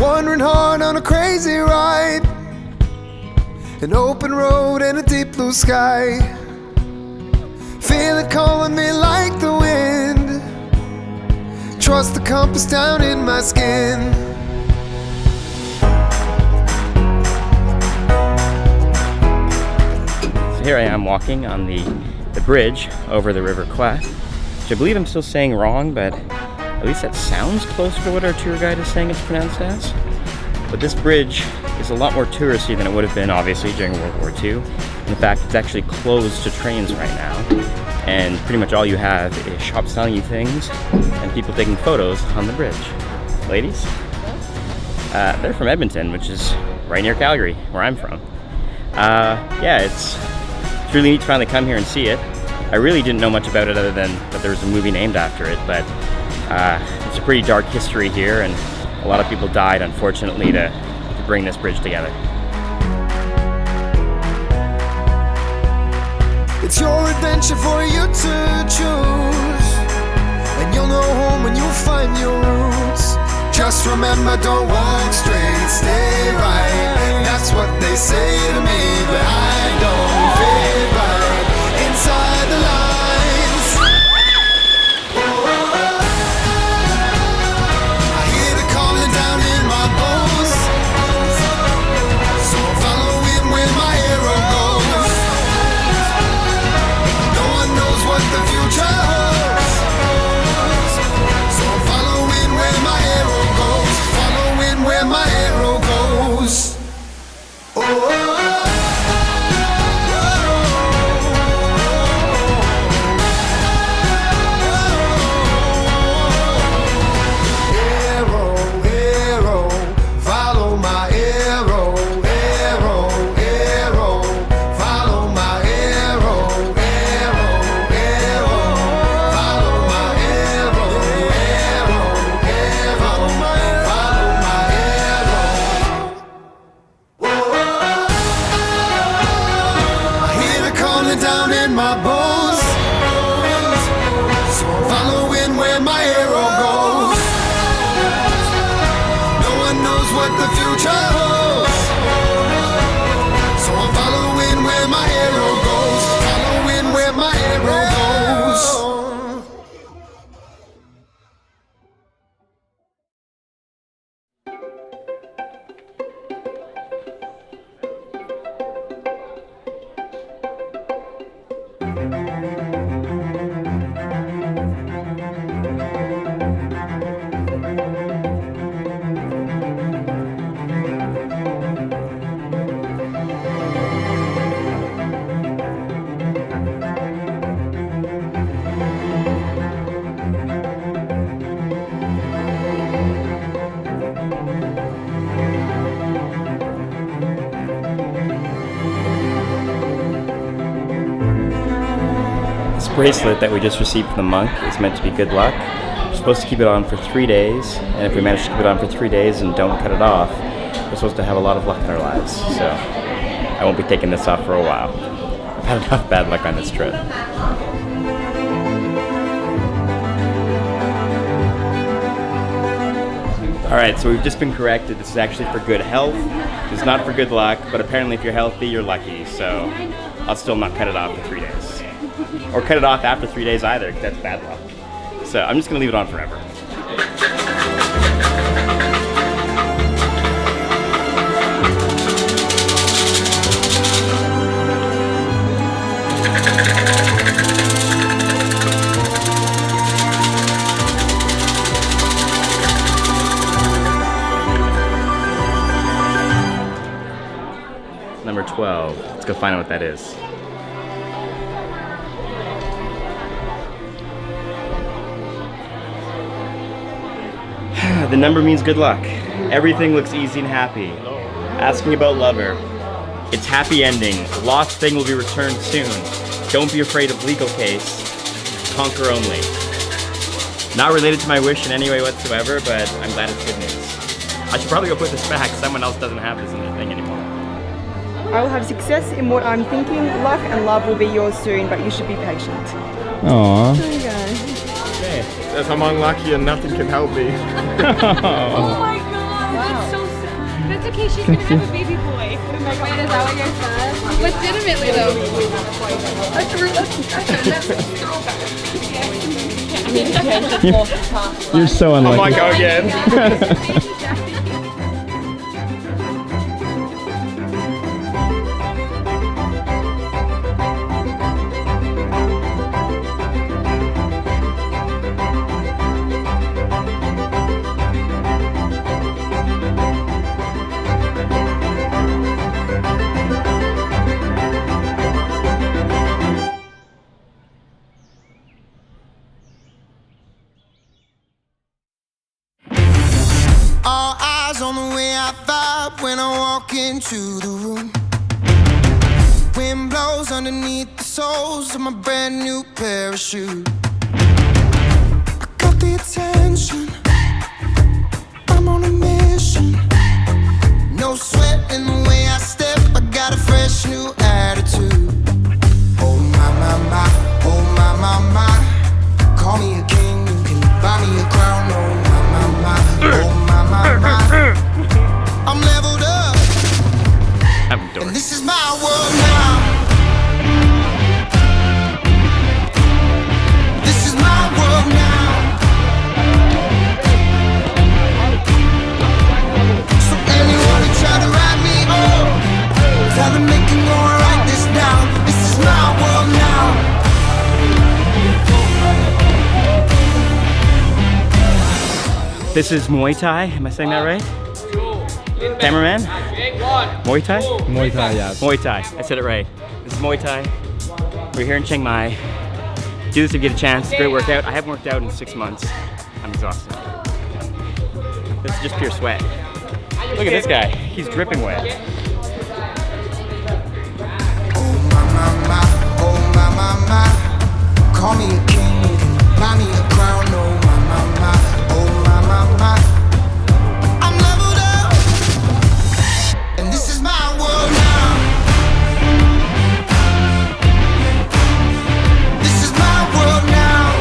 Wandering hard on a crazy ride, an open road and a deep blue sky. Feel it calling me like the wind. Trust the compass down in my skin. So here I am walking on the bridge over the River Kwai, which I believe I'm still saying wrong, but at least that sounds closer to what our tour guide is saying it's pronounced as. But this bridge is a lot more touristy than it would have been, obviously, during World War II. In fact, it's actually closed to trains right now. And pretty much all you have is shops selling you things and people taking photos on the bridge. Ladies? They're from Edmonton, which is right near Calgary, where I'm from. Yeah, it's really neat to finally come here and see it. I really didn't know much about it other than that there was a movie named after it, but it's a pretty dark history here, and a lot of people died, unfortunately, to bring this bridge together. It's your adventure for you to choose, and you'll know home when you find your roots. Just remember, don't walk straight, stay right. That's what they say to me, but I don't fit right inside the lines. I hear the calling down in my bones, so I'm following where my arrow goes. No one knows what the future holds, so I'm following where my arrow goes, following where my arrow goes. Down in my bones, so I'm following where my arrow goes. No one knows what the future holds, so I'm following where my arrow goes, following where my arrow goes. Bracelet that we just received from the monk is meant to be good luck. We're supposed to keep it on for 3 days, and if we manage to keep it on for 3 days and don't cut it off, we're supposed to have a lot of luck in our lives. So I won't be taking this off for a while. I've had enough bad luck on this trip. Alright, so we've just been corrected. This is actually for good health. It's not for good luck, but apparently if you're healthy, you're lucky. So I'll still not cut it off for 3 days. Or cut it off after 3 days either, because that's bad luck. So I'm just gonna leave it on forever. Number 12. Let's go find out what that is. The number means good luck. Everything looks easy and happy. Asking about lover. It's happy ending. Lost thing will be returned soon. Don't be afraid of legal case. Conquer only. Not related to my wish in any way whatsoever, but I'm glad it's good news. I should probably go put this back. Someone else doesn't have this in their thing anymore. I will have success in what I'm thinking. Luck and love will be yours soon, but you should be patient. Aww. There you go. Says I'm unlucky and nothing can help me. Oh my god! that's so sad. That's okay, she's gonna have a baby boy. Wait, is that what you're saying? Legitimately though. That's You're so unlucky. Oh my god, again. All eyes on the way I vibe when I walk into the room. Wind blows underneath the soles of my brand new pair of shoes. I got the attention, I'm on a mission. No sweat in the way I step, I got a fresh new attitude. Oh my, my, my, oh my, my, my. Call me a king, you can buy me a crown. Oh my, my, my, oh my, my, my. I'm leveled up, and this is my world now. This is my world now. So anyone who try to write me off, tell them they can go and write this down. This is my world now. This is Muay Thai, am I saying that right? Cameraman? Muay Thai? Muay Thai, yes. Muay Thai, I said it right. This is Muay Thai. We're here in Chiang Mai. Do this if you get a chance, great workout. I haven't worked out in 6 months. I'm exhausted. This is just pure sweat. Look at this guy, he's dripping wet. Oh my, my, my, oh my, my, my. Call me a king, you can buy me a crown. Oh my, my, my, oh my, my, my. I'm leveled up, and this is my world now. This is my world now.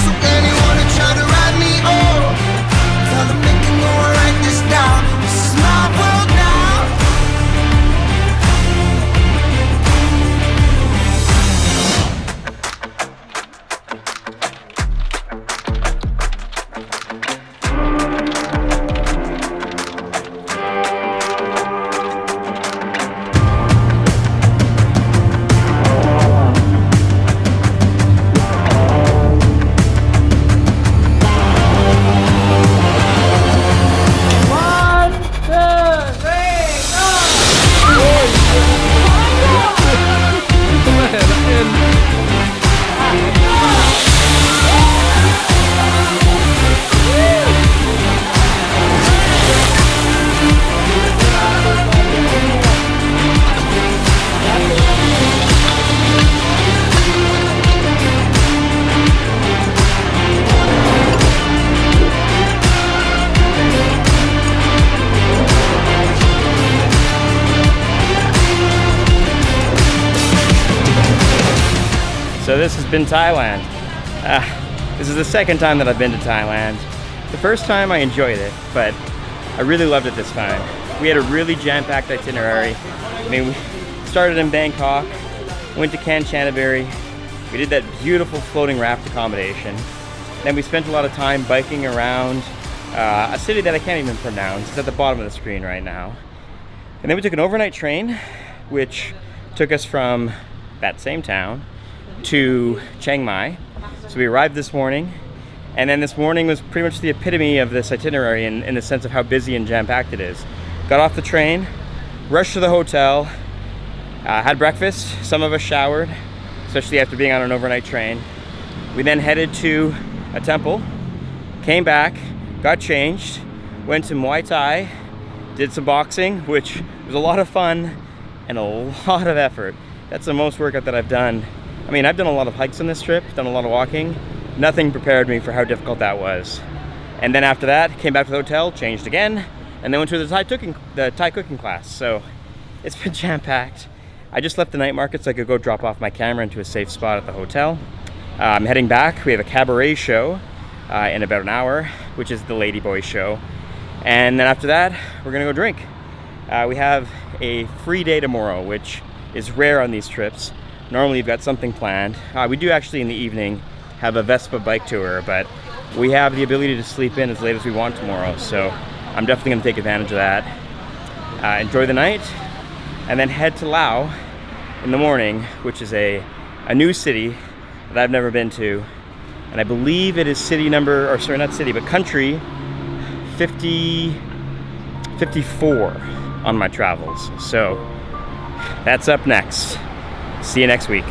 So anyone who try to write me off, tell them they can go and write this down. This is my world now. So this has been Thailand. This is the second time that I've been to Thailand. The first time I enjoyed it, but I really loved it this time. We had a really jam-packed itinerary. I mean, we started in Bangkok, went to Kanchanaburi. We did that beautiful floating raft accommodation. Then we spent a lot of time biking around a city that I can't even pronounce. It's at the bottom of the screen right now. And then we took an overnight train, which took us from that same town to Chiang Mai. So we arrived this morning, and then this morning was pretty much the epitome of this itinerary in the sense of how busy and jam-packed it is. Got off the train, rushed to the hotel, had breakfast, some of us showered, especially after being on an overnight train. We then headed to a temple, came back, got changed, went to Muay Thai, did some boxing, which was a lot of fun and a lot of effort. That's the most workout that I've done. I mean, I've done a lot of hikes on this trip, done a lot of walking. Nothing prepared me for how difficult that was. And then after that, came back to the hotel, changed again, and then went to the Thai cooking class. So it's been jam-packed. I just left the night market so I could go drop off my camera into a safe spot at the hotel. I'm heading back. We have a cabaret show in about an hour, which is the Ladyboy show. And then after that, we're gonna go drink. We have a free day tomorrow, which is rare on these trips. Normally you've got something planned. We do actually in the evening have a Vespa bike tour, but we have the ability to sleep in as late as we want tomorrow. So I'm definitely gonna take advantage of that. Enjoy the night, and then head to Laos in the morning, which is a new city that I've never been to. And I believe it is city number, or sorry, not city, but country 54 on my travels. So that's up next. See you next week.